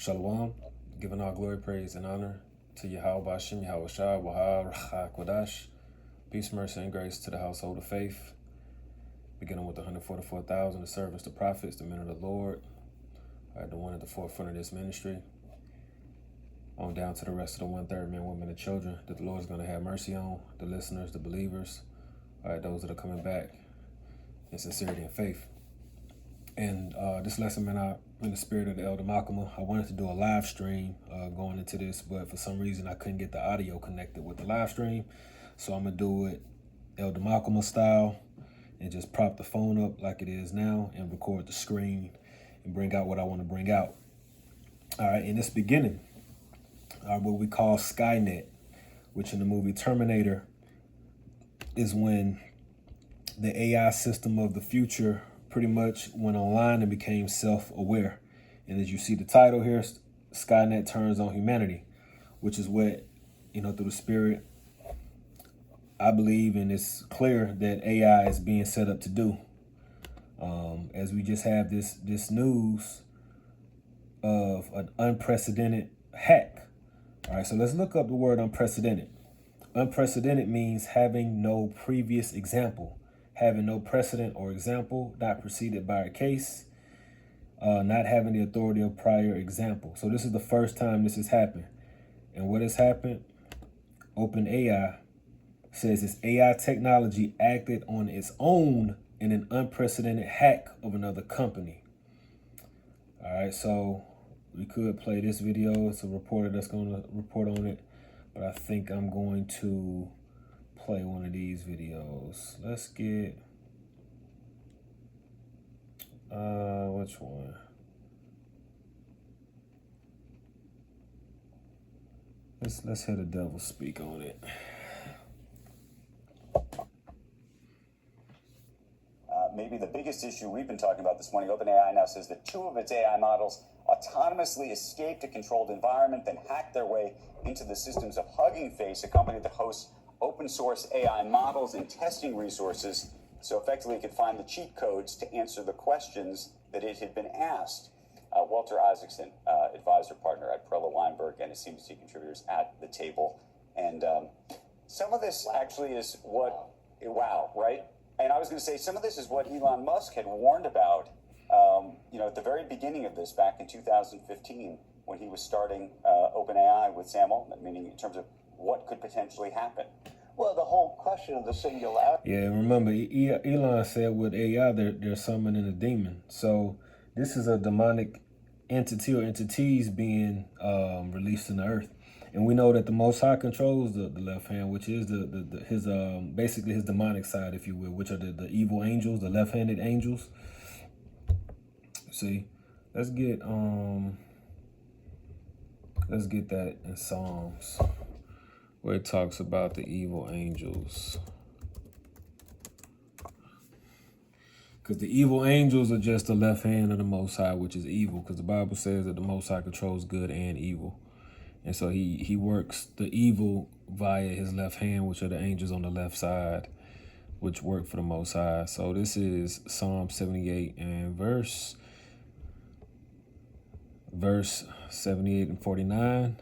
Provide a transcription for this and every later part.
Shalom, giving all glory, praise, and honor to Yahweh Bashem, Yahweh Shah, Wahab, Rachak, Wadash. Peace, mercy, and grace to the household of faith. Beginning with the 144,000, the servants, the prophets, the men of the Lord. The one at the forefront of this ministry. On down to the rest of the 1/3 men, women, and children that the Lord is going to have mercy on. The listeners, the believers. Those that are coming back in sincerity and faith. And this lesson, man, in the spirit of the Elder Malcolm, I wanted to do a live stream going into this, but for some reason I couldn't get the audio connected with the live stream. So I'm going to do it Elder Malcolm style and just prop the phone up like it is now and record the screen and bring out what I want to bring out. All right, in this beginning, what we call Skynet, which in the movie Terminator is when the AI system of the future pretty much went online and became self-aware. And as you see the title here, Skynet turns on humanity, which is what, through the spirit, I believe, and it's clear that AI is being set up to do. As we just have this news of an unprecedented hack. All right, so let's look up the word unprecedented. Unprecedented means having no previous example. Having no precedent or example, not preceded by a case, not having the authority of prior example. So this is the first time this has happened. And what has happened? OpenAI says its AI technology acted on its own in an unprecedented hack of another company. All right, so we could play this video. It's a reporter that's going to report on it, but I think I'm going to play one of these videos. Let's get which one? Let's hear the devil speak on it. Maybe the biggest issue we've been talking about this morning, OpenAI now says that 2 of its AI models autonomously escaped a controlled environment, then hacked their way into the systems of Hugging Face, a company that hosts open source AI models and testing resources, so effectively it could find the cheat codes to answer the questions that it had been asked. Walter Isaacson, advisor partner at Perella Weinberg, and his CBC contributors at the table. And some of this actually is what, right? And I was going to say, some of this is what Elon Musk had warned about, at the very beginning of this, back in 2015, when he was starting OpenAI with Sam Altman, meaning in terms of what could potentially happen. Well, the whole question of the singularity. Yeah, remember, Elon said with AI, they're summoning a demon. So this is a demonic entity or entities being released in the earth. And we know that the Most High controls the left hand, which is his basically his demonic side, if you will, which are the evil angels, the left-handed angels. See, let's get that in Psalms, where it talks about the evil angels. Because the evil angels are just the left hand of the Most High, which is evil, because the Bible says that the Most High controls good and evil. And so he works the evil via his left hand, which are the angels on the left side, which work for the Most High. So this is Psalm 78 and verse 78 and 49.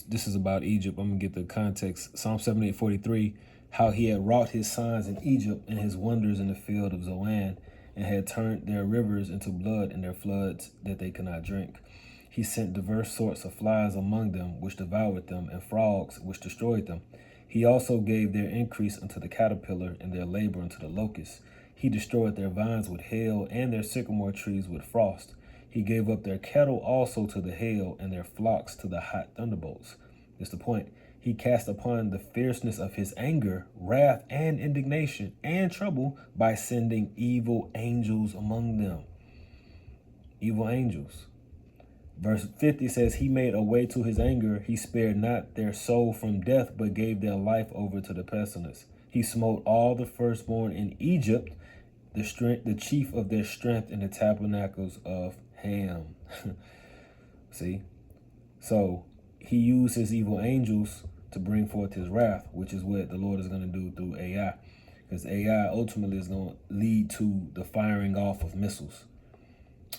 This is about Egypt. I'm going to get the context. Psalm 78:43, how he had wrought his signs in Egypt and his wonders in the field of Zoan, and had turned their rivers into blood and their floods that they could not drink. He sent diverse sorts of flies among them, which devoured them, and frogs, which destroyed them. He also gave their increase unto the caterpillar, and their labor unto the locust. He destroyed their vines with hail, and their sycamore trees with frost. He gave up their cattle also to the hail, and their flocks to the hot thunderbolts. That's the point. He cast upon the fierceness of his anger, wrath, and indignation, and trouble by sending evil angels among them. Evil angels. Verse 50 says, he made a way to his anger. He spared not their soul from death, but gave their life over to the pestilence. He smote all the firstborn in Egypt, the chief of their strength in the tabernacles of Ham. See? So he used his evil angels to bring forth his wrath, which is what the Lord is going to do through AI. Because AI ultimately is going to lead to the firing off of missiles.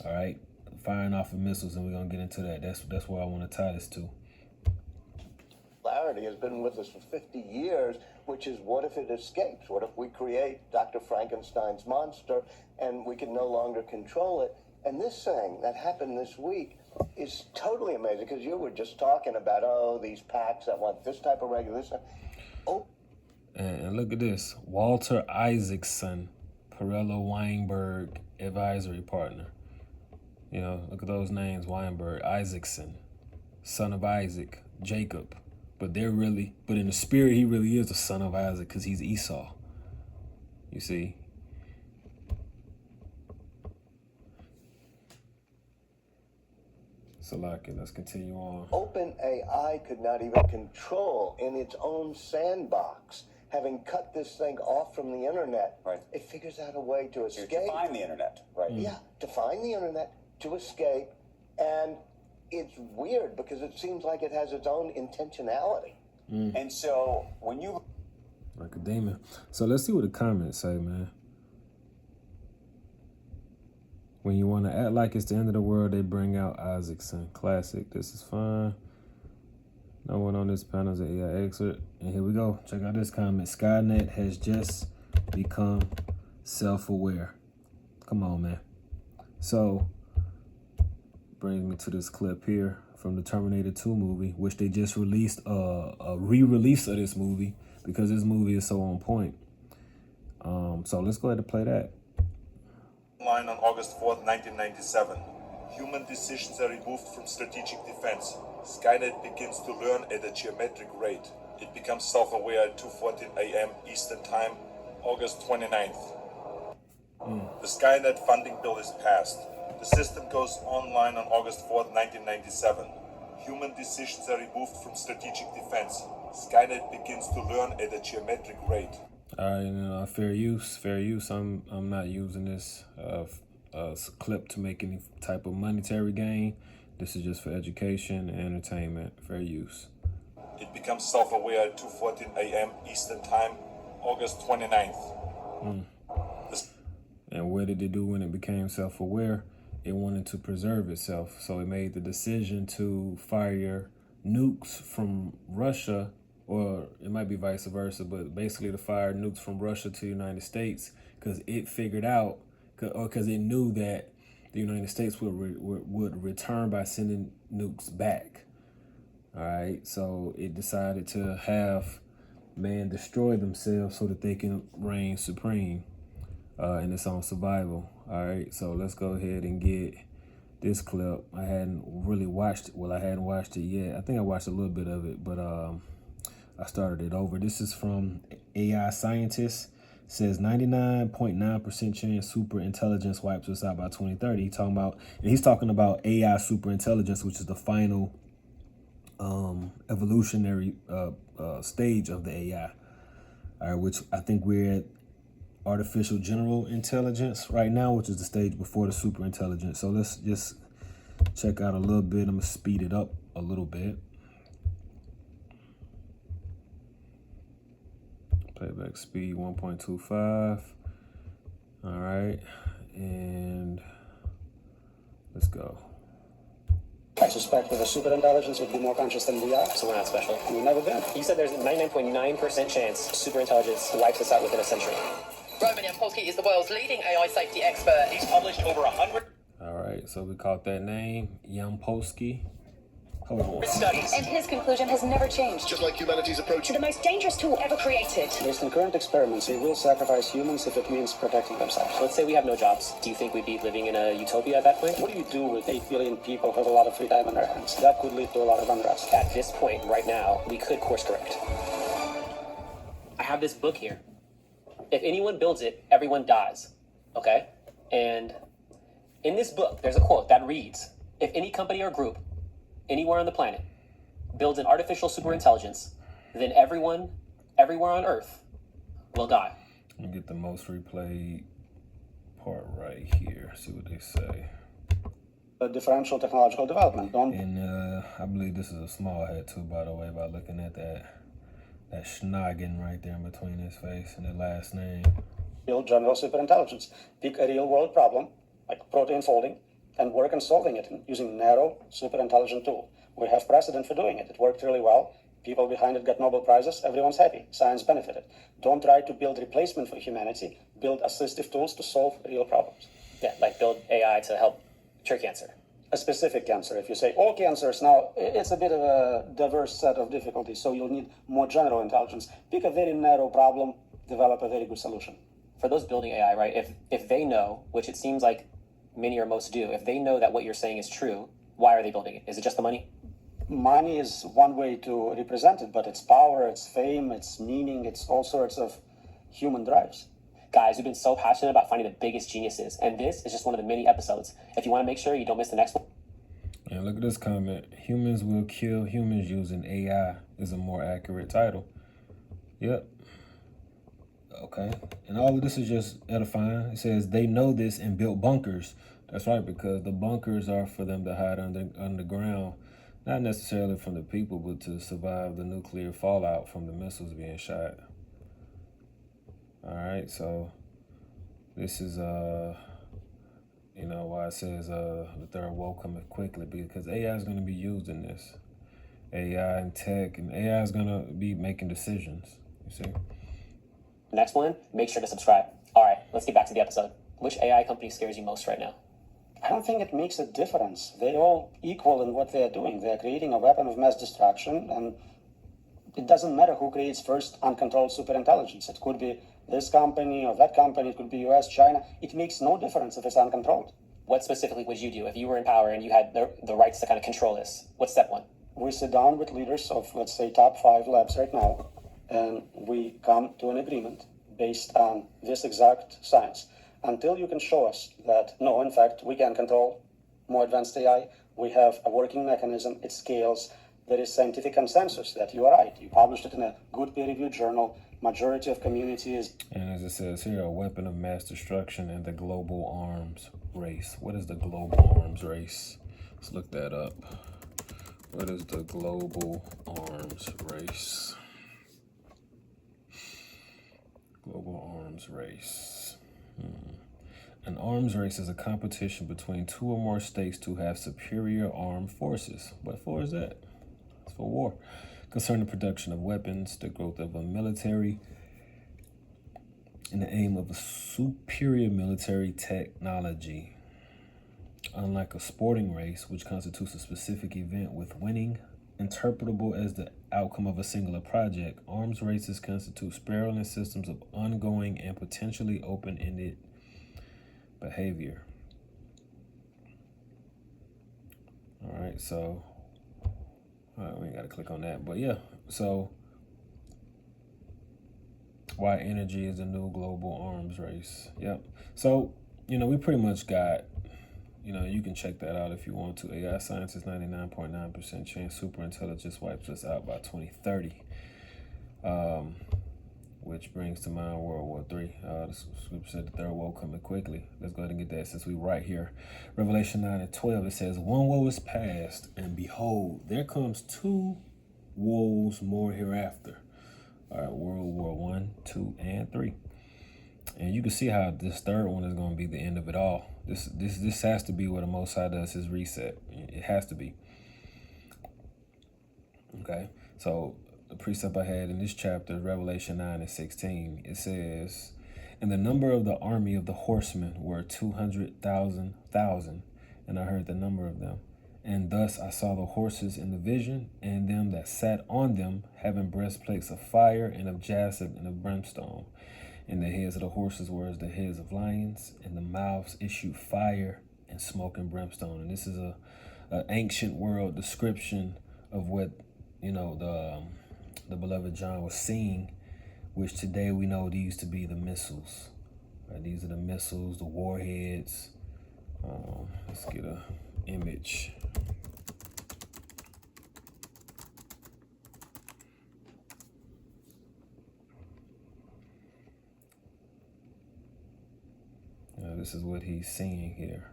All right? firing off of missiles, and we're gonna get into that. That's where I want to tie this to. Has been with us for 50 years, which is what if it escapes? What if we create Dr. Frankenstein's monster and we can no longer control it? And this thing that happened this week is totally amazing, because you were just talking about, oh, these PACs that want this type of regulation. Oh. And look at this. Walter Isaacson, Perella Weinberg advisory partner. You know, look at those names. Weinberg, Isaacson, son of Isaac, Jacob. But in the spirit, he really is the son of Isaac, because he's Esau. You see? Salaki, let's continue on. OpenAI could not even control in its own sandbox, having cut this thing off from the internet. Right. It figures out a way to escape. To find the internet, right? Yeah, to find the internet, to escape, and it's weird because it seems like it has its own intentionality. And so when you like a demon. So let's see what the comments say, man. When you want to act like it's the end of the world, they bring out Isaacson. Classic. This is fine. No one on this panel is an AI expert. And here we go. Check out this comment. Skynet has just become self-aware. Come on, man. So, brings me to this clip here from the Terminator 2 movie, which they just released a re-release of this movie because this movie is so on point. So let's go ahead and play that. Line on August 4th, 1997. Human decisions are removed from strategic defense. Skynet begins to learn at a geometric rate. It becomes self-aware at 2:14 a.m. Eastern Time, August 29th. The Skynet funding bill is passed. The system goes online on August 4th, 1997. Human decisions are removed from strategic defense. Skynet begins to learn at a geometric rate. All right, fair use. I'm not using this clip to make any type of monetary gain. This is just for education and entertainment. Fair use. It becomes self-aware at 2:14 a.m. Eastern Time, August 29th. And what did it do when it became self-aware? It wanted to preserve itself. So it made the decision to fire nukes from Russia, or it might be vice versa, but basically to fire nukes from Russia to the United States because it figured out, or because it knew that the United States would return by sending nukes back. All right, so it decided to have man destroy themselves so that they can reign supreme in its own survival. All right, so let's go ahead and get this clip. I hadn't really watched it. Well, I hadn't watched it yet. I think I watched a little bit of it, but I started it over. This is from AI Scientist. It says 99.9% chance super intelligence wipes us out by 2030. He's talking about AI super intelligence, which is the final evolutionary stage of the AI. All right, which I think we're at artificial general intelligence right now, which is the stage before the super intelligence. So let's just check out a little bit. I'm gonna speed it up a little bit. Playback speed 1.25. All right, and let's go. I suspect that a super intelligence would be more conscious than we are. So we're not special. We've never been. You said there's a 99.9% chance super intelligence wipes us out within a century. Roman Yampolsky is the world's leading AI safety expert. He's published over 100 All right, so we caught that name, Yampolsky. Hold on. studies. And his conclusion has never changed. Just like humanity's approach. The most dangerous tool ever created. Based on current experiments, they will sacrifice humans if it means protecting themselves. Let's say we have no jobs. Do you think we'd be living in a utopia at that point? What do you do with 8 billion people who have a lot of free time on their hands? That could lead to a lot of unrest. At this point, right now, we could course correct. I have this book here. If anyone builds it, everyone dies. Okay? And in this book, there's a quote that reads, if any company or group anywhere on the planet builds an artificial superintelligence, then everyone, everywhere on Earth, will die. Let me get the most replayed part right here. See what they say. Differential technological development. And I believe this is a small head too, by the way, by looking at that schnoggin right there in between his face and the last name. Build general superintelligence. Pick a real world problem, like protein folding, and work on solving it using narrow, super intelligent tool. We have precedent for doing it. It worked really well. People behind it got Nobel Prizes. Everyone's happy. Science benefited. Don't try to build replacement for humanity. Build assistive tools to solve real problems. Yeah, like build AI to help cure cancer. A specific cancer. If you say all cancers, now it's a bit of a diverse set of difficulties, so you'll need more general intelligence. Pick a very narrow problem, develop a very good solution. For those building AI, right, if they know, which it seems like many or most do, if they know that what you're saying is true, why are they building it? Is it just the money? Money is one way to represent it, but it's power, it's fame, it's meaning, it's all sorts of human drives. Guys, we've been so passionate about finding the biggest geniuses, and this is just one of the many episodes. If you want to make sure you don't miss the next one. And look at this comment. Humans will kill humans using AI is a more accurate title. Yep. Okay. And all of this is just edifying. It says they know this and built bunkers. That's right, because the bunkers are for them to hide underground, not necessarily from the people, but to survive the nuclear fallout from the missiles being shot. All right, so this is why it says the third woe cometh quickly, because AI is going to be used in this. AI and tech, and AI is going to be making decisions. You see. Next one, make sure to subscribe. All right, let's get back to the episode. Which AI company scares you most right now? I don't think it makes a difference. They're all equal in what they're doing. They're creating a weapon of mass destruction, and it doesn't matter who creates first uncontrolled superintelligence. It could be this company or that company. It could be US, China. It makes no difference if it's uncontrolled. What specifically would you do if you were in power and you had the rights to kind of control this? What's step one? We sit down with leaders of, let's say, top 5 labs right now, and we come to an agreement based on this exact science. Until you can show us that, no, in fact, we can control more advanced AI, we have a working mechanism, it scales, there is scientific consensus that you are right. You published it in a good peer-reviewed journal, majority of communities. And as it says here, a weapon of mass destruction and the global arms race. What is the global arms race? Let's look that up. What is the global arms race? Global arms race. An arms race is a competition between 2 or more states to have superior armed forces. What for is that? It's for war. Concerning the production of weapons, the growth of a military, and the aim of a superior military technology. Unlike a sporting race, which constitutes a specific event with winning interpretable as the outcome of a singular project, arms races constitute spiraling systems of ongoing and potentially open-ended behavior. All right, so we ain't got to click on that, but yeah, so why energy is the new global arms race. Yep. So, we pretty much got, you can check that out if you want to. AI science is 99.9% chance superintelligence wipes us out by 2030. Which brings to mind World War III. The scripture said the third woe coming quickly. Let's go ahead and get that since we right here. Revelation 9:12, it says, one woe is past, and behold, there comes 2 woes more hereafter. All right, World War I, II, and III. And you can see how this third one is going to be the end of it all. This has to be where the Most High does his reset. It has to be. Okay, so the precept I had in this chapter, Revelation 9:16, it says, and the number of the army of the horsemen were 200,000, and I heard the number of them. And thus I saw the horses in the vision, and them that sat on them, having breastplates of fire, and of jacinth, and of brimstone. And the heads of the horses were as the heads of lions, and the mouths issued fire and smoke and brimstone. And this is an ancient world description of what, the beloved John was seeing, which today we know these to be the missiles. Right? These are the missiles, the warheads. Let's get an image. This is what he's seeing here.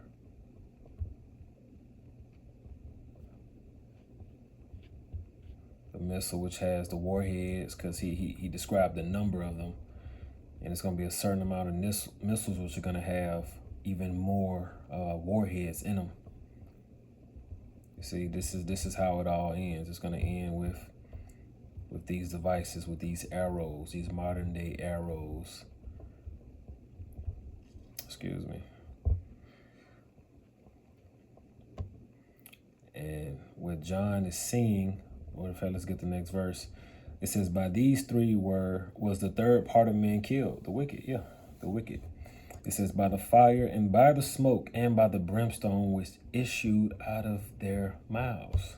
The missile, which has the warheads, because he described the number of them, and it's going to be a certain amount of missiles which are going to have even more warheads in them. You see, this is how it all ends. It's going to end with these devices, with these arrows, these modern day arrows. Excuse me. And what John is seeing, or in fact, let's get the next verse. It says, by these three was the third part of men killed. The wicked, yeah, the wicked. It says, by the fire and by the smoke and by the brimstone which issued out of their mouths.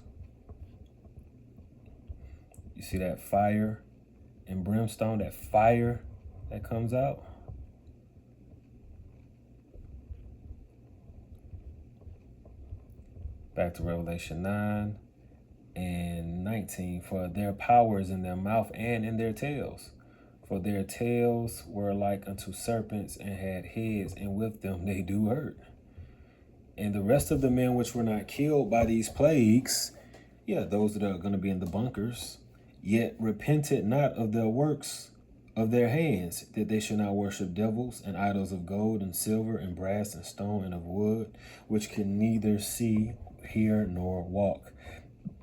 You see that fire and brimstone, that fire that comes out? Back to Revelation 9 and 19. For their power is in their mouth and in their tails. For their tails were like unto serpents and had heads, and with them they do hurt. And the rest of the men which were not killed by these plagues, yeah, those that are going to be in the bunkers, yet repented not of their works of their hands, that they should not worship devils and idols of gold and silver and brass and stone and of wood, which can neither see, hear, nor walk.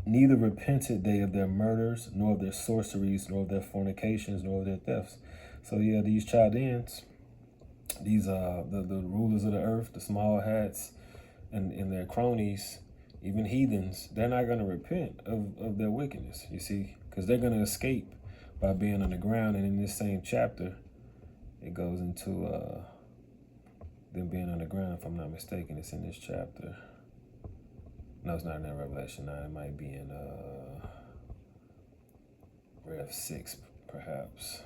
Neither repented they of their murders, nor of their sorceries, nor of their fornications, nor of their thefts. So yeah, these Chaldeans, these the rulers of the earth, the small hats, and their cronies, even heathens, they're not going to repent of their wickedness, you see, because they're going to escape by being on the ground. And in this same chapter, it goes into them being on the ground, if I'm not mistaken. It's in this chapter. No, it's not in Revelation 9. It might be in Rev 6, perhaps.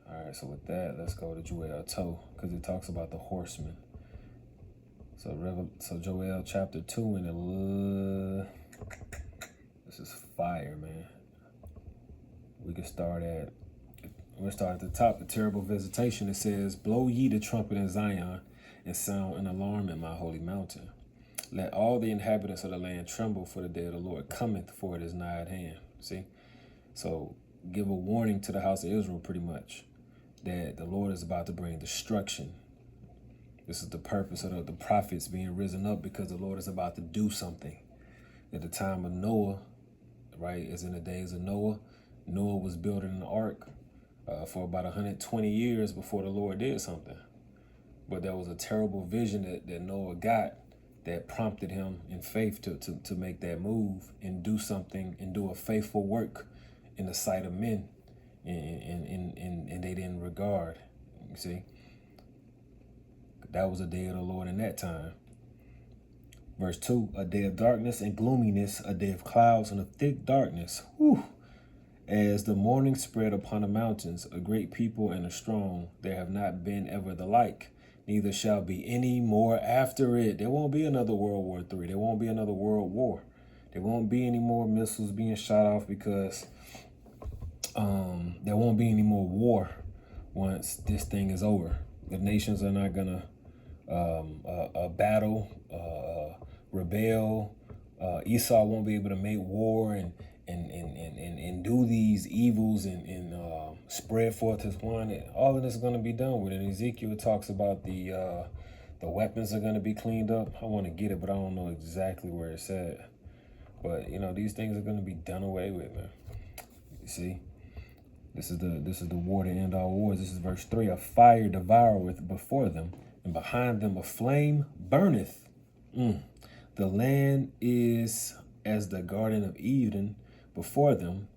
All right, so with that, let's go to Joel 2, because it talks about the horsemen. So Joel chapter 2, and this is fire, man. We'll start at the top, the terrible visitation. It says, blow ye the trumpet in Zion, and sound an alarm in my holy mountain. Let all the inhabitants of the land tremble, for the day of the Lord cometh, for it is nigh at hand. See? So give a warning to the house of Israel, pretty much, that the Lord is about to bring destruction. This is the purpose of the prophets being risen up, because the Lord is about to do something. At the time of Noah, right, as in the days of Noah, Noah was building an ark for about 120 years before the Lord did something. But there was a terrible vision that Noah got that prompted him in faith to make that move and do something and do a faithful work in the sight of men, and they didn't regard. You see, that was a day of the Lord in that time. Verse 2, a day of darkness and gloominess, a day of clouds and of thick darkness. Whew. As the morning spread upon the mountains, a great people and a strong, there have not been ever the like, neither shall be any more after it. There won't be another World War III. There won't be another world war. There won't be any more missiles being shot off, because there won't be any more war once this thing is over. The nations are not going to battle, rebel. Esau won't be able to make war and do these evils and spread forth his one. All of this is going to be done with. And Ezekiel talks about the weapons are going to be cleaned up. I want to get it, but I don't know exactly where it's at. But you know, these things are going to be done away with, man. You see, this is the war to end all wars. This is verse 3. A fire devoureth before them, and behind them a flame burneth. The land is as the Garden of Eden before them,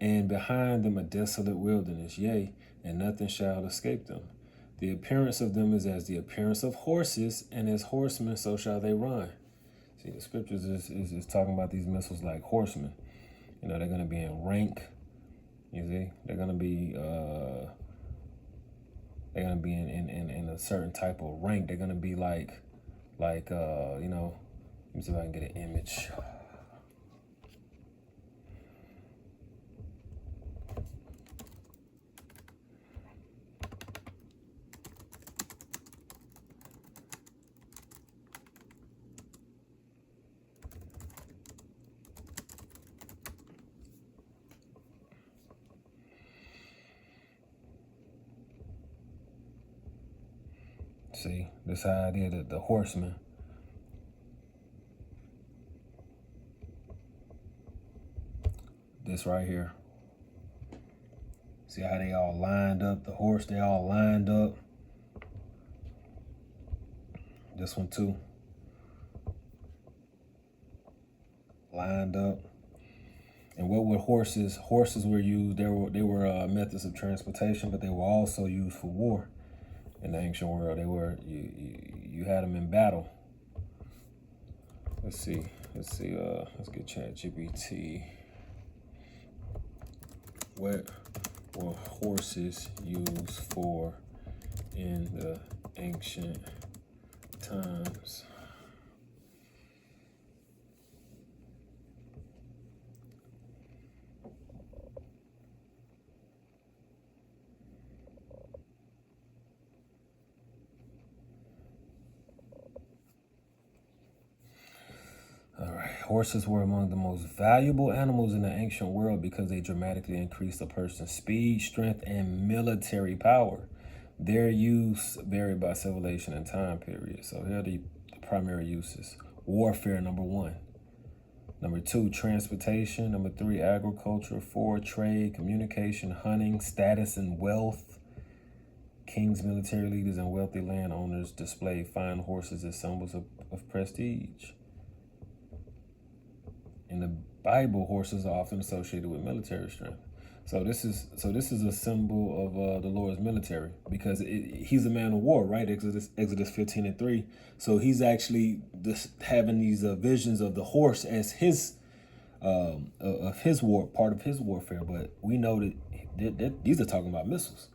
and behind them a desolate wilderness, yea, and nothing shall escape them. The appearance of them is as the appearance of horses, and as horsemen so shall they run. See, the scriptures is talking about these missiles like horsemen. You know, they're going to be in rank. You see, they're going to be in a certain type of rank. They're going to be like you know, let me see if I can get an image. See, this how I did it, the horsemen. This right here. See how they all lined up? The horse, they all lined up. This one too. Lined up. And what were horses? Horses were used, they were methods of transportation, but they were also used for war in the ancient world. They were, you had them in battle. Let's see, let's get ChatGPT. What were horses used for in the ancient times? Horses were among the most valuable animals in the ancient world because they dramatically increased a person's speed, strength, and military power. Their use varied by civilization and time period. So here are the primary uses. Warfare, number 1. Number 2, transportation. Number 3, agriculture. 4, trade, communication, hunting, status, and wealth. Kings, military leaders, and wealthy landowners displayed fine horses as symbols of prestige. In the Bible, horses are often associated with military strength. So this is a symbol of the Lord's military, because he's a man of war, right? Exodus 15:3. So he's actually having these visions of the horse as his of his war, part of his warfare. But we know that these are talking about missiles.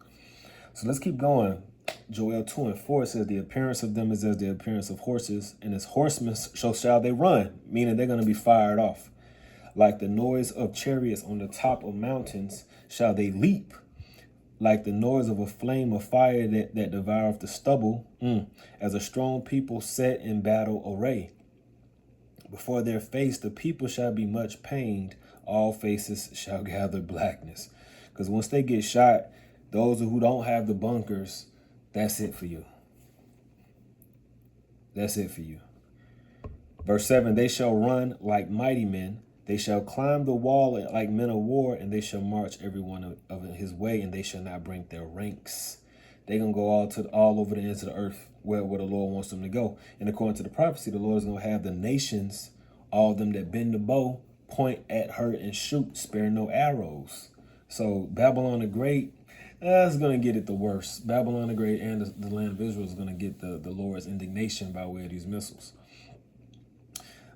So let's keep going. Joel 2:4 says, the appearance of them is as the appearance of horses, and as horsemen so shall they run, meaning they're going to be fired off. Like the noise of chariots on the top of mountains shall they leap, like the noise of a flame of fire that devoureth the stubble, as a strong people set in battle array. Before their face the people shall be much pained, all faces shall gather blackness. Because once they get shot, those who don't have the bunkers, that's it for you. That's it for you. Verse 7, they shall run like mighty men. They shall climb the wall like men of war, and they shall march every one of his way, and they shall not break their ranks. They're going to go all over the ends of the earth where the Lord wants them to go. And according to the prophecy, the Lord is going to have the nations, all of them that bend the bow, point at her and shoot, spare no arrows. So Babylon the Great is going to get it the worst. Babylon the Great and the land of Israel is going to get the Lord's indignation by way of these missiles.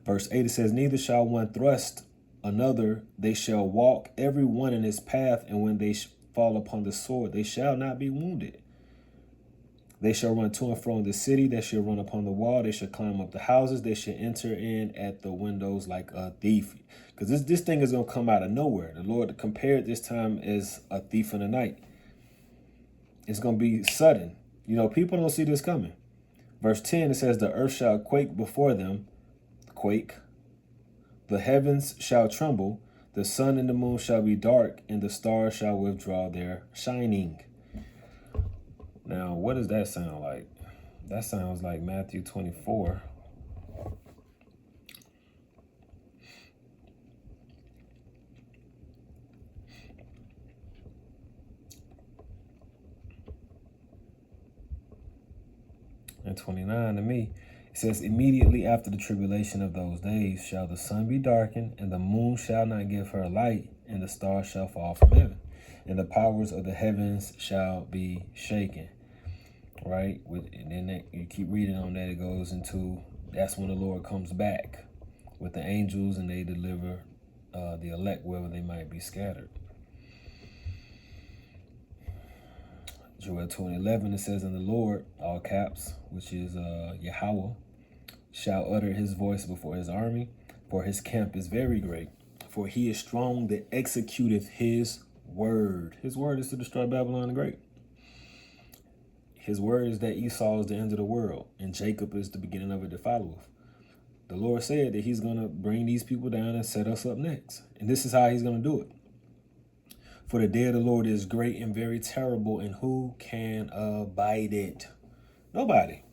Verse 8, it says, neither shall one thrust another, they shall walk every one in his path, and when they fall upon the sword, they shall not be wounded. They shall run to and fro in the city, they shall run upon the wall, they shall climb up the houses, they shall enter in at the windows like a thief. Because this thing is going to come out of nowhere. The Lord compared this time as a thief in the night. It's going to be sudden. You know, people don't see this coming. Verse 10, it says, the earth shall quake before them. Quake. The heavens shall tremble, the sun and the moon shall be dark, and the stars shall withdraw their shining. Now, what does that sound like? That sounds like Matthew 24. And 29 to me. It says, immediately after the tribulation of those days shall the sun be darkened, and the moon shall not give her light, and the stars shall fall from heaven, and the powers of the heavens shall be shaken. Right? And then you keep reading on that, it goes into, that's when the Lord comes back with the angels, and they deliver the elect wherever they might be scattered. Joel 2:11, it says, and the Lord, all caps, which is Yahweh, shall utter his voice before his army, for his camp is very great. For he is strong that executeth his word. His word is to destroy Babylon the Great. His word is that Esau is the end of the world, and Jacob is the beginning of it that followeth. The Lord said that he's going to bring these people down and set us up next. And this is how he's going to do it. For the day of the Lord is great and very terrible, and who can abide it? Nobody.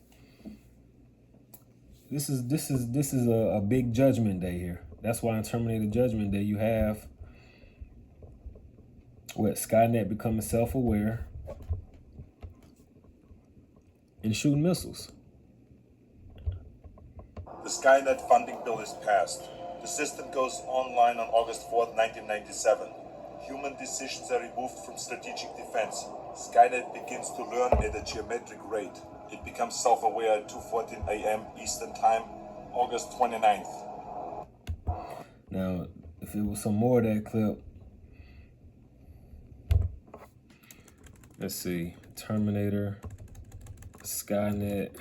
This is a big judgment day here. That's why in Terminator Judgment Day you have Skynet becoming self-aware and shooting missiles. The Skynet funding bill is passed. The system goes online on August 4th, 1997. Human decisions are removed from strategic defense. Skynet begins to learn at a geometric rate. It becomes self-aware at 2:14 a.m. Eastern Time, August 29th. Now, if it was some more of that clip, let's see, Terminator, Skynet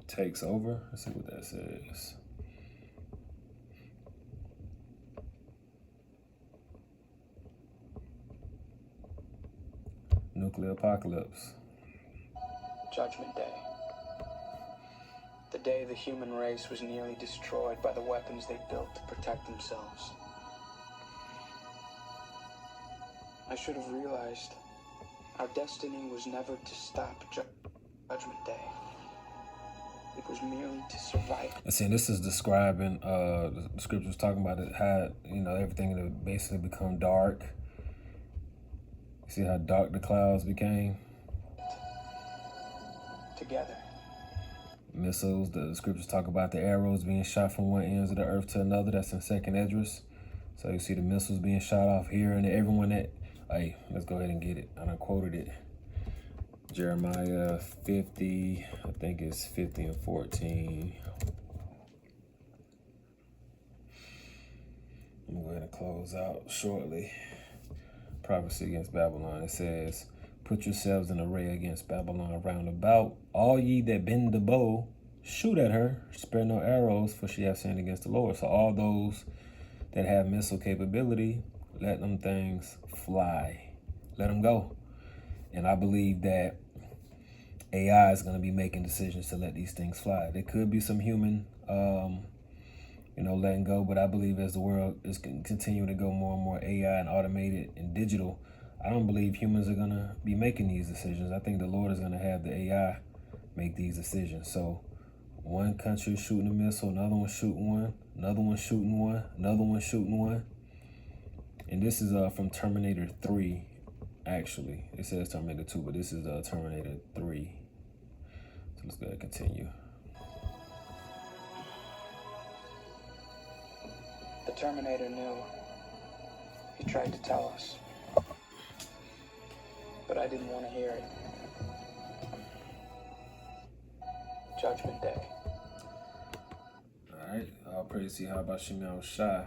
takes over. Let's see what that says. Nuclear apocalypse. Judgment Day. The day the human race was nearly destroyed by the weapons they built to protect themselves. I should have realized our destiny was never to stop Judgment Day. It was merely to survive. And see, this is describing, the scriptures talking about it, how, everything had basically become dark. You see how dark the clouds became? Together. Missiles, the scriptures talk about the arrows being shot from one end of the earth to another. That's in 2nd Esdras. So you see the missiles being shot off here, and everyone that, hey, let's go ahead and get it. I done quoted it. Jeremiah 50, I think it's 50 and 14. I'm gonna go ahead and close out shortly. Prophecy against Babylon. It says, put yourselves in array against Babylon round about. All ye that bend the bow, shoot at her. Spare no arrows, for she hath sinned against the Lord. So all those that have missile capability, let them things fly. Let them go. And I believe that AI is going to be making decisions to let these things fly. There could be some human, letting go. But I believe as the world is continuing to go more and more AI and automated and digital, I don't believe humans are going to be making these decisions. I think the Lord is going to have the AI make these decisions. So one country is shooting a missile, another one shooting one, another one shooting one, another one shooting one. And this is from Terminator 3, actually. It says Terminator 2, but this is Terminator 3. So let's go ahead and continue. The Terminator knew. He tried to tell us. But I didn't want to hear it. Judgment Day. All right. All praise to Yahweh Shem Yahweh Shai.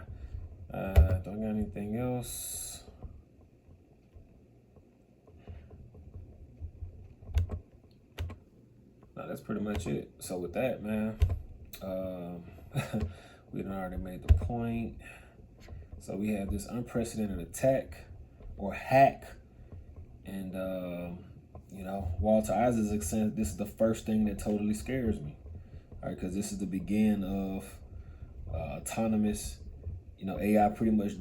Don't got anything else. No, that's pretty much it. So with that, man, we done already made the point. So we have this unprecedented attack or hack. And, Walter Isaacson said this is the first thing that totally scares me. All right, because this is the beginning of autonomous, AI pretty much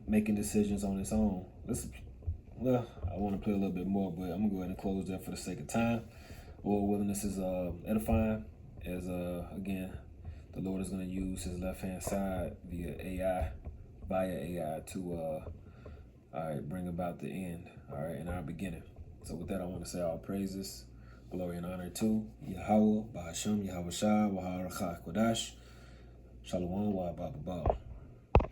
making decisions on its own. I want to play a little bit more, but I'm going to go ahead and close that for the sake of time. Lord willing, this is edifying as, again, the Lord is going to use his left-hand side via AI to bring about the end, in our beginning. So with that, I want to say all praises, glory, and honor to Yahweh, Ba'ashem, Yahweh Shai, Wahar Kodash, Shalom, Wa Ba.